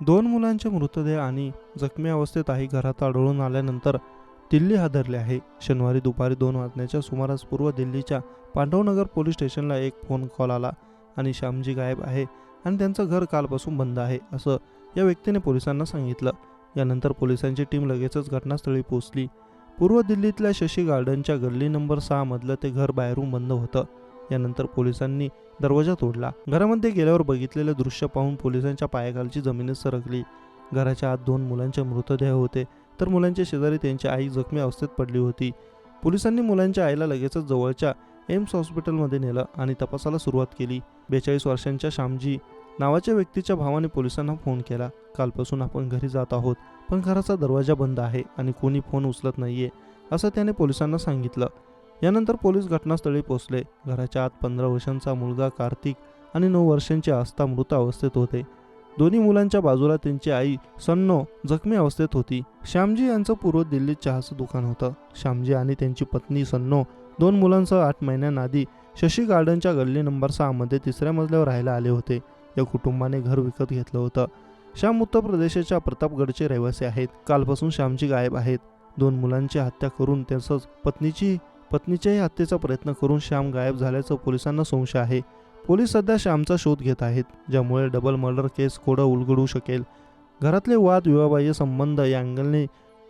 दोन मुलांचे मृतदेह आणि जखमी अवस्थेत आई घरात आढळून आल्यानंतर दिल्ली हादरले आहे. शनिवारी दुपारी 2 वाजण्याच्या सुमारास पूर्व दिल्लीच्या पांडवनगर पोलीस स्टेशनला एक फोन कॉल आला आणि श्यामजी गायब आहे आणि त्यांचं घर कालपासून बंद आहे असं या व्यक्तीने पोलिसांना सांगितलं. यानंतर पोलिसांची टीम लगेचच घटनास्थळी पोहोचली. पूर्व दिल्लीतल्या शशी गार्डनच्या गल्ली नंबर 6 मधलं ते घर बाहेरून बंद होतं. यानंतर पोलिसांनी दरवाजा तोडला. घरामध्ये गेल्यावर बघितलेले दृश्य पाहून पोलिसांच्या पायाखालची जमीनच सरकली. घराच्या आत 2 मुलांचे मृतदेह होते, तर मुलांच्या शेजारी त्यांची आई जखमी अवस्थेत पडली होती. पोलिसांनी मुलांच्या आईला लगेचच जवळच्या एम्स हॉस्पिटलमध्ये नेलं आणि तपासाला सुरुवात केली. 42 वर्षांच्या श्यामजी नावाच्या व्यक्तीच्या भावाने पोलिसांना फोन केला. कालपासून आपण घरी जात आहोत, पण घराचा दरवाजा बंद आहे आणि कोणी फोन उचलत नाहीये असं त्याने पोलिसांना सांगितलं. यानंतर पोलीस घटनास्थळी पोहोचले. घराच्या आत 15 वर्षांचा मुलगा कार्तिक आणि 9 वर्षांची आस्था मृत अवस्थेत होते. दोन्ही मुलांच्या बाजूला त्यांची आई सन्नो जखमी अवस्थेत होती. श्यामजी यांचं पूर्व दिल्लीत चहाचं दुकान होतं. श्यामजी आणि त्यांची पत्नी सन्नो 2 मुलांसह 8 महिन्यांआधी शशी गार्डनच्या गल्ली नंबर 6 मध्ये 3ऱ्या मजल्यावर राहायला आले होते. या कुटुंबाने घर विकत घेतलं होतं. श्याम उत्तर प्रदेशाच्या प्रतापगडचे रहिवासी आहेत. कालपासून श्यामजी गायब आहेत. 2 मुलांची हत्या करून तसंच पत्नीच्याही हत्येचा प्रयत्न करून श्याम गायब झाल्याचं पोलिसांना संशय आहे. पोलीस सध्या श्यामचा शोध घेत आहेत, ज्यामुळे डबल मर्डर केस कोडं उलगडू शकेल. घरातले वाद विवाहबाह्य संबंध या अँगलने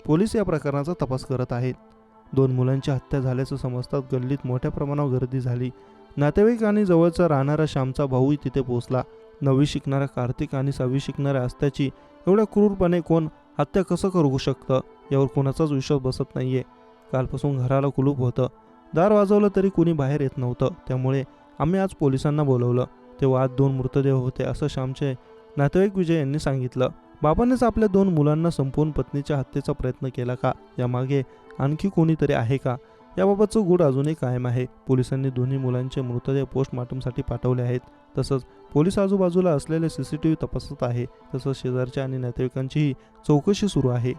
पोलीस या प्रकरणाचा तपास करत आहेत. 2 मुलांची हत्या झाल्याचं समजताच गल्लीत मोठ्या प्रमाणावर गर्दी झाली. नातेवाईक आणि जवळचा राहणारा श्यामचा भाऊही तिथे पोहोचला. 9वी शिकणारा कार्तिक आणि 6वी शिकणाऱ्या आस्थाची एवढ्या क्रूरपणे कोण हत्या कसं करू शकतं यावर कोणाचाच विश्वास बसत नाहीये. कालपासून घराला कुलूप होतं. दार वाजवलं तरी कुणी बाहेर येत नव्हतं. त्यामुळे आम्ही आज पोलिसांना बोलवलं. तेव्हा आज 2 मृतदेह होते असं श्यामचे नातेवाईक विजय यांनी सांगितलं. बाबांनीच आपल्या 2 मुलांना संपवून पत्नीच्या हत्येचा प्रयत्न केला का? यामागे आणखी कोणीतरी आहे का? याबाबतचं गूढ अजूनही कायम आहे. पोलिसांनी दोन्ही मुलांचे मृतदेह पोस्टमॉर्टमसाठी पाठवले आहेत. तसंच पोलीस आजूबाजूला असलेले CCTV तपासत आहे. तसंच शेजारच्या आणि नातेवाईकांचीही चौकशी सुरू आहे.